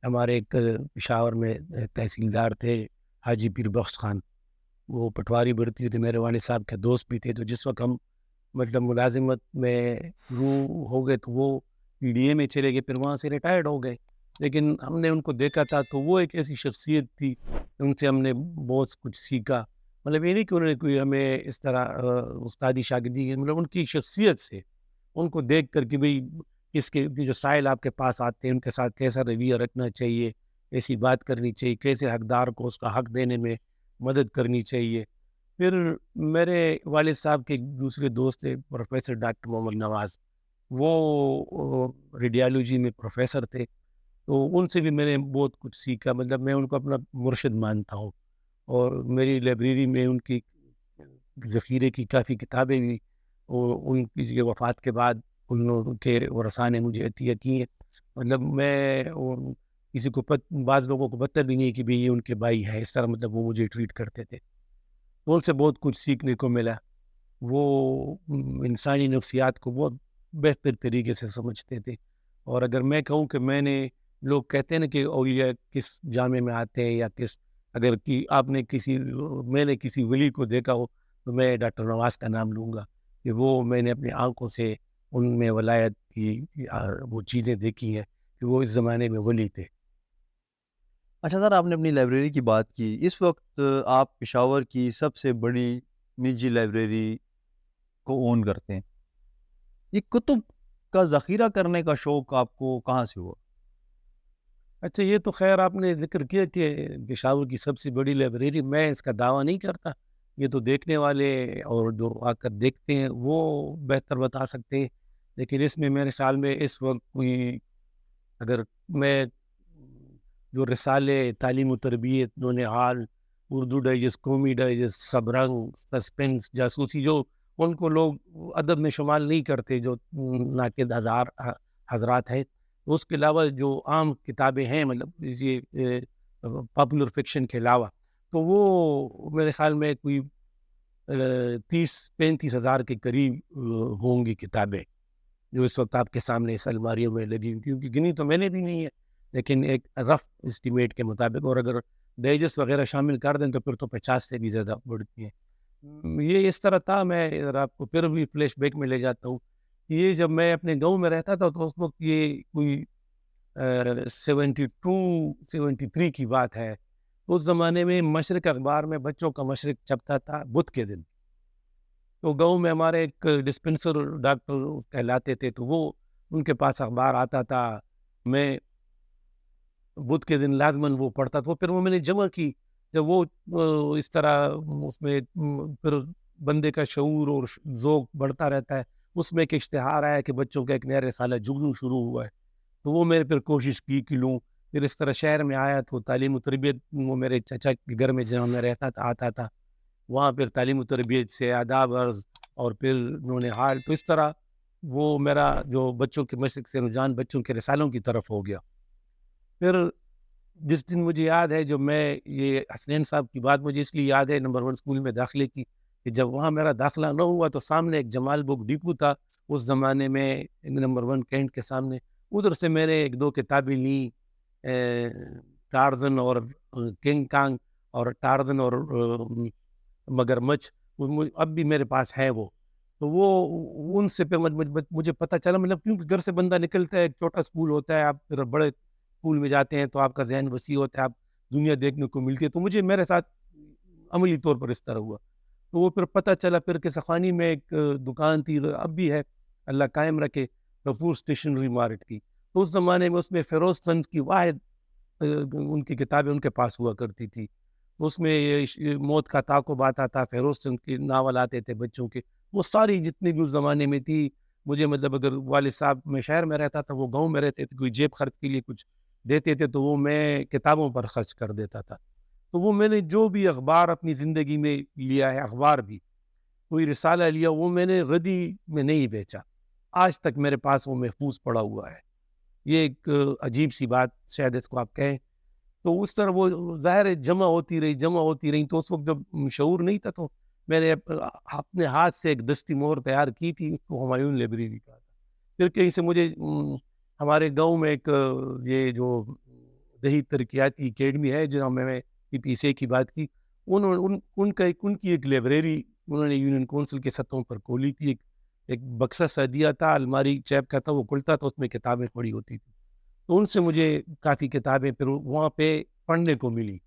ہمارے ایک پشاور میں تحصیلدار تھے حاجی پیر بخش خان، وہ پٹواری بھرتی تھے، میرے والد صاحب کے دوست بھی تھے۔ تو جس وقت ہم مطلب ملازمت میں شروع ہو گئے تو وہ پی ڈی اے میں چلے گئے، پھر وہاں سے ریٹائرڈ ہو گئے، لیکن ہم نے ان کو دیکھا تھا تو وہ ایک ایسی شخصیت تھی، ان سے ہم نے بہت کچھ سیکھا۔ مطلب یہ نہیں کہ انہوں نے کوئی ہمیں اس طرح استادی شاگردی، مطلب ان کی شخصیت سے ان کو دیکھ کر کہ بھئی کس کے جو سائل آپ کے پاس آتے ہیں ان کے ساتھ کیسا رویہ رکھنا چاہیے، کیسی بات کرنی چاہیے، کیسے حقدار کو اس کا حق دینے میں مدد کرنی چاہیے۔ پھر میرے والد صاحب کے ایک دوسرے دوست تھے پروفیسر ڈاکٹر محمد نواز، وہ ریڈیالوجی میں پروفیسر تھے، تو ان سے بھی میں نے بہت کچھ سیکھا، مطلب میں ان کو اپنا مرشد مانتا ہوں، اور میری لائبریری میں ان کی ذخیرے کی کافی کتابیں بھی ان کی وفات کے بعد ان لوگوں کے ورثاء نے مجھے عطیہ کی ہیں۔ مطلب میں کسی کو بعض لوگوں کو پتہ بھی نہیں کہ بھی یہ ان کے بھائی ہیں، اس طرح مطلب وہ مجھے ٹریٹ کرتے تھے، تو ان سے بہت کچھ سیکھنے کو ملا۔ وہ انسانی نفسیات کو بہت بہتر طریقے سے سمجھتے تھے، اور اگر میں کہوں کہ میں نے، لوگ کہتے ہیں نا کہ اولیاء کس جامع میں آتے ہیں یا کس، اگر آپ نے میں نے کسی ولی کو دیکھا ہو تو میں ڈاکٹر نواز کا نام لوں گا، کہ وہ میں نے اپنی آنکھوں سے ان میں ولایت کی وہ چیزیں دیکھی ہیں کہ وہ اس زمانے میں ولی تھے۔ اچھا سر، آپ نے اپنی لائبریری کی بات کی، اس وقت آپ پشاور کی سب سے بڑی نجی لائبریری کو اون کرتے ہیں، یہ کتب کا ذخیرہ کرنے کا شوق آپ کو کہاں سے ہوا؟ اچھا، یہ تو خیر آپ نے ذکر کیا کہ پشاور کی سب سے بڑی لائبریری، میں اس کا دعویٰ نہیں کرتا، یہ تو دیکھنے والے اور جو آ کر دیکھتے ہیں وہ بہتر بتا سکتے ہیں، لیکن اس میں میرے خیال میں اس وقت کوئی، اگر میں جو رسالے تعلیم و تربیت، نونہال، اردو ڈائجسٹ، قومی ڈائجسٹ، سب رنگ، سسپنس، جاسوسی، جو ان کو لوگ ادب میں شمار نہیں کرتے، جو ناقد حضرات ہیں، اس کے علاوہ جو عام کتابیں ہیں، مطلب یہ پاپولر فکشن کے علاوہ، تو وہ میرے خیال میں کوئی 30-35 ہزار کے قریب ہوں گی کتابیں، جو اس وقت آپ کے سامنے اس الماریوں میں لگی ہوئی، کیونکہ گنی تو میں نے بھی نہیں ہے، لیکن ایک رف اسٹیمیٹ کے مطابق، اور اگر ڈائجسٹ وغیرہ شامل کر دیں تو پھر تو 50 سے بھی زیادہ بڑھتی ہیں۔ یہ اس طرح تھا، میں اگر آپ کو پھر بھی فلیش بیک میں لے جاتا ہوں، کہ یہ جب میں اپنے گاؤں میں رہتا تھا تو اس وقت یہ کوئی 72-73 کی بات ہے۔ اس زمانے میں مشرق اخبار میں بچوں کا مشرق چھپتا تھا بدھ کے دن، تو گاؤں میں ہمارے ایک ڈسپنسر ڈاکٹر کہلاتے تھے، تو وہ ان کے پاس اخبار آتا تھا، میں بدھ کے دن لازماً وہ پڑھتا تھا، پھر وہ میں نے جمع کی، جب وہ اس طرح اس میں پھر بندے کا شعور اور ذوق بڑھتا رہتا ہے، اس میں ایک اشتہار آیا کہ بچوں کا ایک نیا رسالہ جگنو شروع ہوا ہے، تو وہ میں نے پھر کوشش کی کہ لوں، پھر اس طرح شہر میں آیا تو تعلیم و تربیت، وہ میرے چچا کے گھر میں جہاں میں رہتا تھا آتا تھا، وہاں پھر تعلیم و تربیت سے آداب عرض اور پھر نونہال، تو اس طرح وہ میرا جو بچوں کے مشرق سے رجحان بچوں کے رسالوں کی طرف ہو گیا۔ پھر جس دن مجھے یاد ہے، جو میں یہ حسنین صاحب کی بات مجھے اس لیے یاد ہے نمبر 1 اسکول میں داخلے کی، کہ جب وہاں میرا داخلہ نہ ہوا تو سامنے ایک جمال بک ڈپو تھا، اس زمانے میں نمبر 1 کینٹ کے سامنے، ادھر سے میں نے 1-2 کتابیں لیں، ٹارزن اور کنگ کانگ، اور ٹارزن اور مگرمچھ، اب بھی میرے پاس ہے وہ، تو وہ ان سے پہ مجھے پتہ چلا، مطلب کیونکہ گھر سے بندہ نکلتا ہے، ایک چھوٹا اسکول ہوتا ہے، آپ پھر بڑے اسکول میں جاتے ہیں تو آپ کا ذہن وسیع ہوتا ہے، آپ دنیا دیکھنے کو ملتی ہے، تو مجھے میرے ساتھ عملی طور پر اس طرح ہوا، تو وہ پھر پتہ چلا، پھر کہ سخانی میں ایک دکان تھی، اب بھی ہے، اللہ قائم رکھے، غفور اسٹیشنری مارٹ کی، تو اس زمانے میں اس میں فیروز سنز کی واحد ان کی کتابیں ان کے پاس ہوا کرتی تھی، اس میں یہ موت کا تعاقب آتا تھا، فیروز چند کے ناول آتے تھے بچوں کے، وہ ساری جتنی بھی اس زمانے میں تھی، مجھے مطلب اگر والد صاحب، میں شہر میں رہتا تھا، وہ گاؤں میں رہتے تھے، کوئی جیب خرچ کے لیے کچھ دیتے تھے تو وہ میں کتابوں پر خرچ کر دیتا تھا، تو وہ میں نے جو بھی اخبار اپنی زندگی میں لیا ہے، اخبار بھی کوئی رسالہ لیا، وہ میں نے ردی میں نہیں بیچا، آج تک میرے پاس وہ محفوظ پڑا ہوا ہے۔ یہ ایک عجیب سی بات شاید اس کو آپ کہیں، تو اس طرح وہ ظاہر ہے جمع ہوتی رہی، تو اس وقت جب شعور نہیں تھا، تو میں نے اپنے ہاتھ سے ایک دستی مہر تیار کی تھی، اس کو ہمایون لائبریری کہا تھا، پھر کہیں سے مجھے ہمارے گاؤں میں ایک یہ جو دیہی ترقیاتی اکیڈمی ہے، جو میں PPCA کی بات کی، ان کی ایک لائبریری انہوں نے یونین کونسل کے سطحوں پر کھولی تھی، ایک بکسہ سا دیا تھا، الماری چیپ کا تھا، وہ کھلتا تھا، اس میں کتابیں پڑی ہوتی تھی، تو ان سے مجھے کافی کتابیں پھر وہاں پہ پڑھنے کو ملی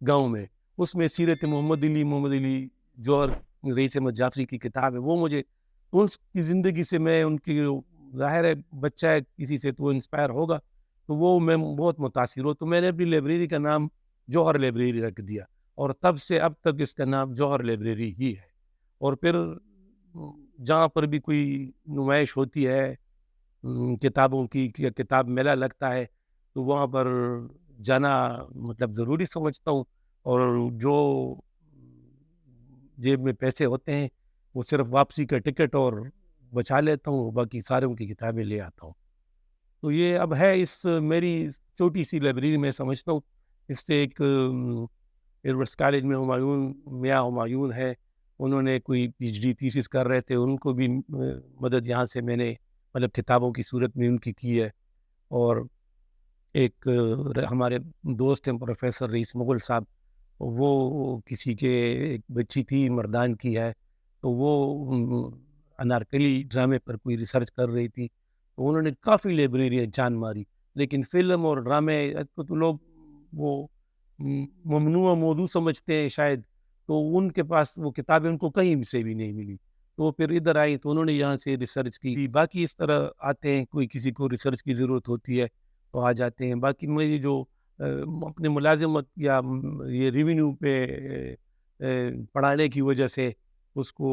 گاؤں میں، اس میں سیرت محمد علی جوہر، رئیس احمد جعفری کی کتاب ہے، وہ مجھے ان کی زندگی سے، میں ان کی، ظاہر ہے بچہ ہے کسی سے تو انسپائر ہوگا، تو وہ میں بہت متاثر ہوں، تو میں نے اپنی لائبریری کا نام جوہر لائبریری رکھ دیا، اور تب سے اب تک اس کا نام جوہر لائبریری ہی ہے، اور پھر جہاں پر بھی کوئی نمائش ہوتی ہے کتابوں کی، یا کتاب میلہ لگتا ہے، تو وہاں پر جانا مطلب ضروری سمجھتا ہوں، اور جو جیب میں پیسے ہوتے ہیں وہ صرف واپسی کا ٹکٹ اور بچا لیتا ہوں، باقی ساروں کی کتابیں لے آتا ہوں، تو یہ اب ہے اس میری چھوٹی سی لائبریری میں، سمجھتا ہوں اس سے ایک یونیورسٹی کالج میں ہمایون، میاں ہمایون ہے، انہوں نے کوئی PhD تھیسس کر رہے تھے، ان کو بھی مدد یہاں سے میں نے مطلب کتابوں کی صورت میں ان کی ہے، اور ایک ہمارے دوست ہیں پروفیسر رئیس مغل صاحب، وہ کسی کے ایک بچی تھی مردان کی ہے، تو وہ انارکلی ڈرامے پر کوئی ریسرچ کر رہی تھی، تو انہوں نے کافی لائبریریاں جان ماری، لیکن فلم اور ڈرامے کو تو لوگ وہ ممنوع موضوع سمجھتے ہیں شاید، تو ان کے پاس وہ کتابیں ان کو کہیں سے بھی نہیں ملی، تو وہ پھر ادھر آئی تو انہوں نے یہاں سے ریسرچ کی، باقی اس طرح آتے ہیں، کوئی کسی کو ریسرچ کی ضرورت ہوتی ہے تو آ جاتے ہیں، باقی میری جو اپنے ملازمت یا یہ ریونیو پہ پڑھانے کی وجہ سے اس کو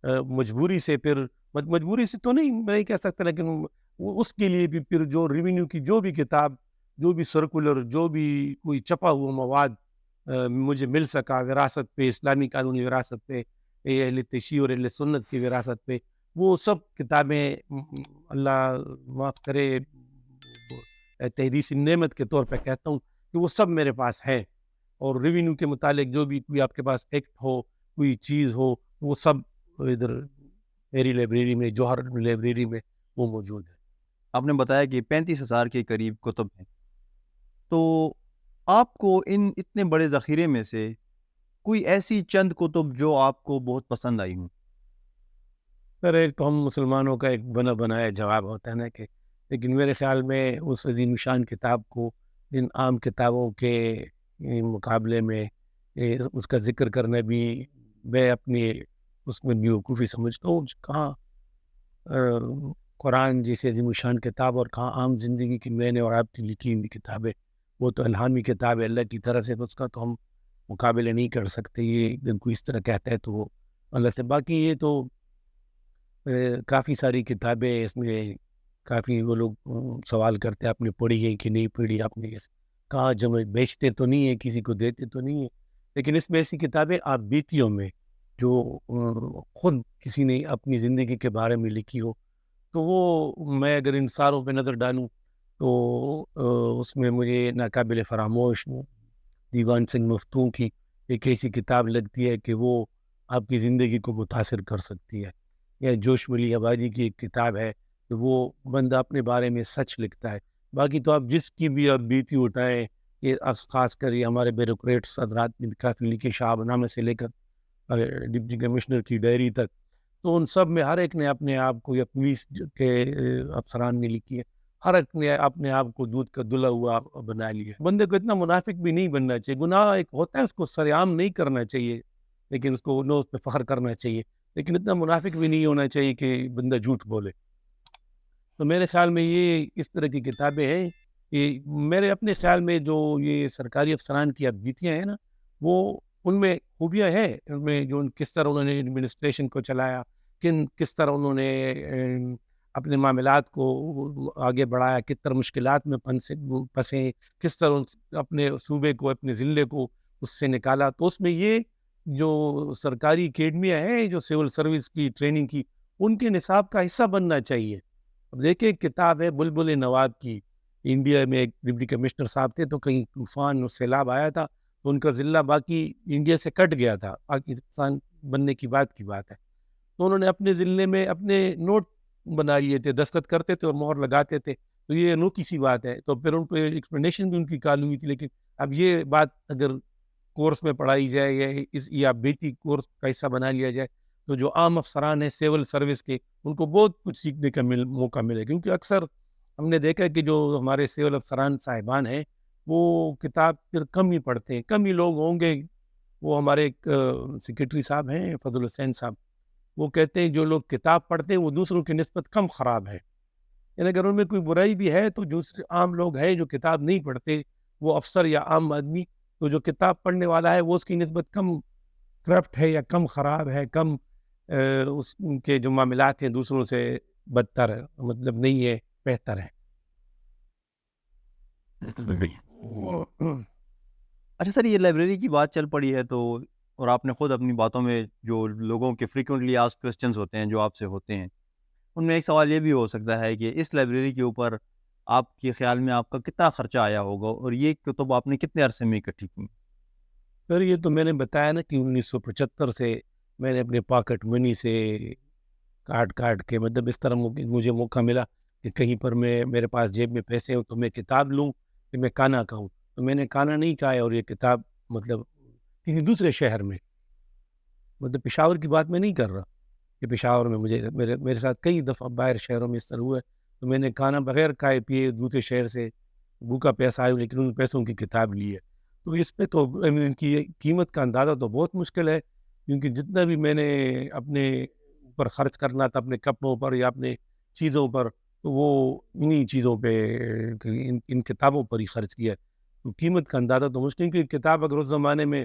مجبوری سے، پھر مجبوری سے تو نہیں میں نہیں کہہ سکتا، لیکن وہ اس کے لیے بھی پھر جو ریونیو کی جو بھی کتاب، جو بھی سرکولر، جو بھی کوئی چھپا ہوا مواد مجھے مل سکا وراثت پہ، اسلامی قانونی وراثت پہ، اہل تشیع اور اہل سنت کی وراثت پہ، وہ سب کتابیں اللہ معاف کرے تحدیث نعمت کے طور پہ کہتا ہوں کہ وہ سب میرے پاس ہیں، اور ریونیو کے متعلق جو بھی کوئی آپ کے پاس ایکٹ ہو، کوئی چیز ہو، وہ سب ادھر میری لائبریری میں، جوہر لائبریری میں وہ موجود ہے۔ آپ نے بتایا کہ 35,000 کے قریب کتب ہیں، تو آپ کو ان اتنے بڑے ذخیرے میں سے کوئی ایسی چند کتب جو آپ کو بہت پسند آئی ہوں؟ سر ایک تو ہم مسلمانوں کا ایک بنا بنایا جواب ہوتا ہے نا کہ، لیکن میرے خیال میں اس عظیم شان کتاب کو ان عام کتابوں کے مقابلے میں اس کا ذکر کرنا بھی میں اپنی اس میں بیوقوفی سمجھتا ہوں۔ کہاں قرآن جیسی عظیم شان کتاب اور کہاں عام زندگی کی میں نے اور آپ کی لکھی ہوئی کتابیں، وہ تو الہامی کتاب ہے اللہ کی طرف سے، تو اس کا تو ہم مقابلے نہیں کر سکتے۔ یہ اگر کوئی اس طرح کہتا ہے تو وہ اللہ سے، باقی یہ تو کافی ساری کتابیں اس میں، کافی وہ لوگ سوال کرتے ہیں آپ نے پڑھی ہے کہ نہیں پڑھی، آپ نے کہاں جمع، بیچتے تو نہیں ہے، کسی کو دیتے تو نہیں ہے، لیکن اس میں ایسی کتابیں آپ بیتیوں میں جو خود کسی نے اپنی زندگی کے بارے میں لکھی ہو، تو وہ میں اگر ان ساروں پہ نظر ڈالوں تو اس میں مجھے ناقابل فراموش دیوان سنگھ مفتون کی ایک ایسی کتاب لگتی ہے کہ وہ آپ کی زندگی کو متاثر کر سکتی ہے، یا جوش ولی آبادی کی ایک کتاب ہے کہ وہ بندہ اپنے بارے میں سچ لکھتا ہے۔ باقی تو آپ جس کی بھی آپ بیتی اٹھائیں، یہ خاص کر یہ ہمارے بیوروکریٹس حضرات نے کافی لکھے، شہاب نامے سے لے کر ڈپٹی کمشنر کی ڈائری تک، تو ان سب میں ہر ایک نے اپنے آپ کو، یا پولیس کے افسران نے لکھی ہے، ہر ایک نے اپنے آپ کو دودھ کا دھلا ہوا بنا لیا ہے۔ بندے کو اتنا منافق بھی نہیں بننا چاہیے، گناہ ایک ہوتا ہے اس کو سرعام نہیں کرنا چاہیے، لیکن اس کو اس پہ فخر کرنا چاہیے، لیکن اتنا منافق بھی نہیں ہونا چاہیے کہ بندہ جھوٹ بولے۔ تو میرے خیال میں یہ اس طرح کی کتابیں ہیں کہ میرے اپنے خیال میں جو یہ سرکاری افسران کی ابیتیاں ہیں نا، وہ ان میں خوبیاں ہیں، ان میں جو کس طرح انہوں نے ایڈمنسٹریشن کو چلایا، کس طرح انہوں نے اپنے معاملات کو آگے بڑھایا، کس طرح مشکلات میں پھنسے، کس طرح اپنے صوبے کو، اپنے ضلع کو اس سے نکالا، تو اس میں یہ جو سرکاری اکیڈمیاں ہیں جو سول سروس کی ٹریننگ کی، ان کے نصاب کا حصہ بننا چاہیے۔ اب دیکھیں ایک کتاب ہے بلبل نواب کی، انڈیا میں ایک ڈپٹی کمشنر صاحب تھے، تو کہیں طوفان اور سیلاب آیا تھا تو ان کا ضلع باقی انڈیا سے کٹ گیا تھا، پاکستان بننے کی بات ہے، تو انہوں نے اپنے ضلع میں اپنے نوٹ بنا لیے تھے، دستخط کرتے تھے اور مہر لگاتے تھے، تو یہ انوکھی سی بات ہے، تو پھر ان کو ایکسپلینیشن بھی ان کی کال ہوئی تھی، لیکن اب یہ بات اگر کورس میں پڑھائی جائے یا بیٹی کورس کا حصہ بنا لیا جائے، تو جو عام افسران ہیں سول سروس کے، ان کو بہت کچھ سیکھنے کا موقع ملے، کیونکہ اکثر ہم نے دیکھا کہ جو ہمارے سول افسران صاحبان ہیں وہ کتاب پھر کم ہی پڑھتے ہیں، کم ہی لوگ ہوں گے۔ وہ ہمارے ایک سیکرٹری صاحب ہیں فضل حسین صاحب، وہ کہتے ہیں جو لوگ کتاب پڑھتے ہیں وہ دوسروں کی نسبت کم خراب ہے، یعنی اگر ان میں کوئی برائی بھی ہے تو جو عام لوگ ہیں جو کتاب نہیں پڑھتے، وہ افسر یا عام آدمی، تو جو کتاب پڑھنے والا ہے وہ اس کی نسبت کم کرپٹ ہے یا کم خراب ہے، کم اس کے جو معاملات ہیں دوسروں سے بدتر ہے، مطلب نہیں ہے، بہتر ہے۔ اچھا سر، یہ لائبریری کی بات چل پڑی ہے تو، اور آپ نے خود اپنی باتوں میں جو لوگوں کے فریکوینٹلی آسک کوسچنز ہوتے ہیں جو آپ سے ہوتے ہیں، ان میں ایک سوال یہ بھی ہو سکتا ہے کہ اس لائبریری کے اوپر آپ کے خیال میں آپ کا کتنا خرچہ آیا ہوگا، اور یہ کتب آپ نے کتنے عرصے میں اکٹھی کی؟ سر یہ تو میں نے بتایا نا کہ 1975 سے میں نے اپنے پاکٹ منی سے کاٹ کے، مطلب اس طرح مجھے موقع ملا کہ کہیں پر میرے پاس جیب میں پیسے ہوں تو میں کتاب لوں کہ میں کھانا کھاؤں، تو میں نے کھانا نہیں کھایا، اور یہ کتاب مطلب کسی دوسرے شہر میں، مطلب پشاور کی بات میں نہیں کر رہا کہ پشاور میں میرے ساتھ کئی دفعہ باہر شہروں میں اس طرح ہوا ہے، تو میں نے کھانا بغیر کھائے پیے دوسرے شہر سے بھوکا پیسہ آیا، لیکن ان پیسوں کی کتاب لی ہے، تو اس پہ تو ان کی قیمت کا اندازہ تو بہت مشکل ہے، کیونکہ جتنا بھی میں نے اپنے اوپر خرچ کرنا تھا، اپنے کپڑوں پر یا اپنے چیزوں پر، تو وہ انہی چیزوں پہ، ان کتابوں پر ہی خرچ کیا ہے، تو قیمت کا اندازہ تو مشکل، کیونکہ کتاب اگر اس زمانے میں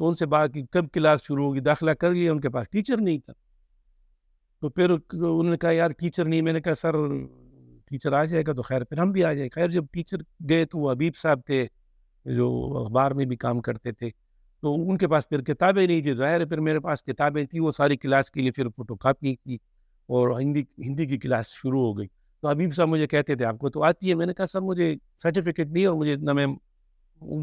تو ان سے بات کی کب کلاس شروع ہوگی, داخلہ کر لیا, ان کے پاس ٹیچر نہیں تھا. تو پھر انہوں نے کہا یار ٹیچر نہیں. میں نے کہا سر ٹیچر آ جائے گا تو خیر, پھر ہم بھی آ جائیں. خیر جب ٹیچر گئے تو وہ حبیب صاحب تھے جو اخبار میں بھی کام کرتے تھے, تو ان کے پاس پھر کتابیں نہیں تھی. ظاہر ہے پھر میرے پاس کتابیں تھیں, وہ ساری کلاس کے لیے پھر فوٹو کاپی کی اور ہندی کی کلاس شروع ہو گئی. تو حبیب صاحب مجھے کہتے تھے آپ کو تو آتی ہے. میں نے کہا سر مجھے سرٹیفکیٹ نہیں ہے اور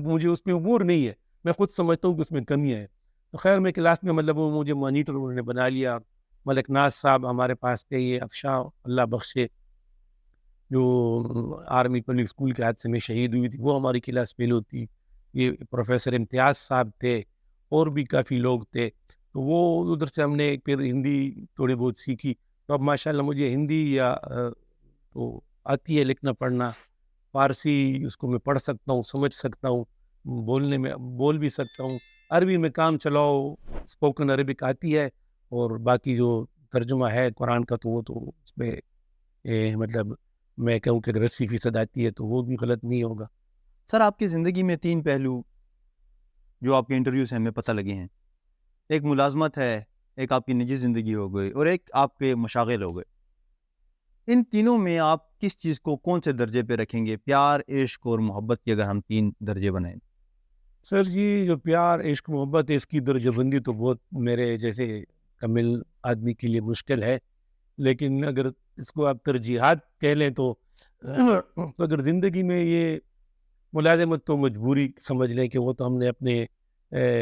مجھے اس میں عبور نہیں ہے, میں خود سمجھتا ہوں کہ اس میں کمیاں ہیں. تو خیر میں کلاس میں مطلب وہ مجھے مانیٹر انہوں نے بنا لیا. ملک ناز صاحب ہمارے پاس تھے, یہ افشاں اللہ بخشے جو آرمی پبلک اسکول کے حادثے میں شہید ہوئی تھی, وہ ہماری کلاس فیلو تھی. یہ پروفیسر امتیاز صاحب تھے, اور بھی کافی لوگ تھے. تو وہ ادھر سے ہم نے پھر ہندی تھوڑی بہت سیکھی. تو اب ماشاء اللہ مجھے ہندی یا تو آتی ہے لکھنا پڑھنا. فارسی اس کو میں پڑھ سکتا ہوں, سمجھ سکتا ہوں, بولنے میں بول بھی سکتا ہوں. عربی میں کام چلاؤ, اسپوکن عربک آتی ہے. اور باقی جو ترجمہ ہے قرآن کا تو وہ تو اس میں مطلب میں کہوں کہ 80% آتی ہے تو وہ بھی غلط نہیں ہوگا. سر آپ کی زندگی میں 3 پہلو جو آپ کے انٹرویو سے ہمیں پتہ لگے ہیں, ایک ملازمت ہے, ایک آپ کی نجی زندگی ہو گئی, اور ایک آپ کے مشاغل ہو گئے. ان تینوں میں آپ کس چیز کو کون سے درجے پہ رکھیں گے, پیار, عشق اور محبت کی اگر ہم 3 درجے بنائیں؟ سر جی جو پیار عشق محبت ہے اس کی درجہ بندی تو بہت میرے جیسے کامل آدمی کے لیے مشکل ہے. لیکن اگر اس کو آپ ترجیحات کہہ لیں تو اگر زندگی میں یہ ملازمت تو مجبوری سمجھ لیں کہ وہ تو ہم نے اپنے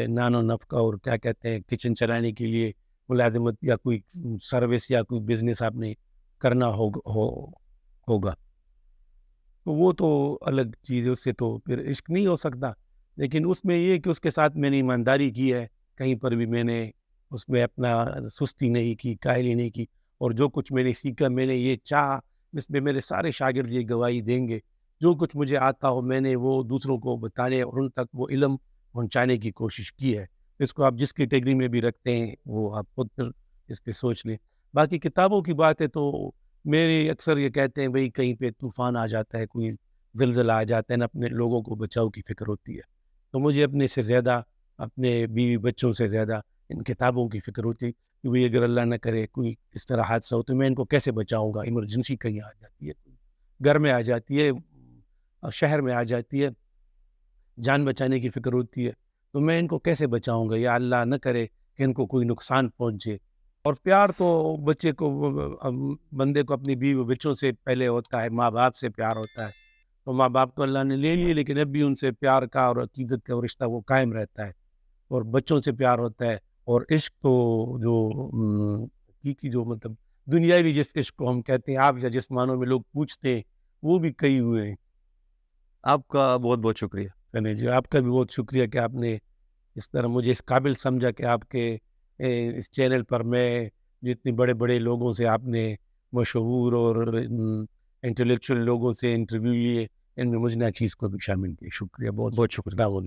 نان و نفقہ اور کیا کہتے ہیں کچن چلانے کے لیے ملازمت یا کوئی سروس یا کوئی بزنس آپ نے کرنا ہوگا تو وہ تو الگ چیز ہے, اس سے تو پھر عشق نہیں ہو سکتا. لیکن اس میں یہ کہ اس کے ساتھ میں نے ایمانداری کی ہے, کہیں پر بھی میں نے اس میں اپنا سستی نہیں کی, کاہلی نہیں کی. اور جو کچھ میں نے سیکھا میں نے یہ چاہا, اس میں میرے سارے شاگرد یہ گواہی دیں گے, جو کچھ مجھے آتا ہو میں نے وہ دوسروں کو بتانے اور ان تک وہ علم پہنچانے کی کوشش کی ہے. اس کو آپ جس کیٹیگری میں بھی رکھتے ہیں وہ آپ خود پھر اس پہ سوچ لیں. باقی کتابوں کی بات ہے تو میرے اکثر یہ کہتے ہیں بھئی کہیں پہ طوفان آ جاتا ہے, کوئی زلزلہ آ جاتا ہے نا, اپنے لوگوں کو بچاؤ کی فکر ہوتی ہے. تو مجھے اپنے سے زیادہ, اپنے بیوی بچوں سے زیادہ ان کتابوں کی فکر ہوتی ہے کہ بھئی اگر اللہ نہ کرے کوئی اس طرح حادثہ ہو تو میں ان کو کیسے بچاؤں گا. ایمرجنسی کہیں آ جاتی ہے, گھر میں آ جاتی ہے, شہر میں آ جاتی ہے, جان بچانے کی فکر ہوتی ہے, تو میں ان کو کیسے بچاؤں گا, یا اللہ نہ کرے کہ ان کو کوئی نقصان پہنچے. اور پیار تو بچے کو بندے کو اپنی بیوی بچوں سے پہلے ہوتا ہے, ماں باپ سے پیار ہوتا ہے. تو ماں باپ تو اللہ نے لے لیے لیکن اب بھی ان سے پیار کا اور عقیدت کا رشتہ وہ قائم رہتا ہے. اور بچوں سے پیار ہوتا ہے. اور عشق تو جو حقیقی جو مطلب دنیاوی جس عشق کو ہم کہتے ہیں, آپ یا جس معنوں میں لوگ پوچھتے ہیں وہ بھی کئی ہوئے ہیں. آپ کا بہت بہت شکریہ. چلیں جی, آپ کا بھی بہت شکریہ کہ آپ نے اس طرح مجھے اس قابل سمجھا کہ آپ کے اس چینل پر میں جتنے بڑے بڑے لوگوں سے آپ نے مشہور اور انٹلیکچوئل لوگوں سے انٹرویو لیے, ان میں مجھے چیز کو بھی شامل کیا. شکریہ, بہت بہت شکریہ. شکریہ.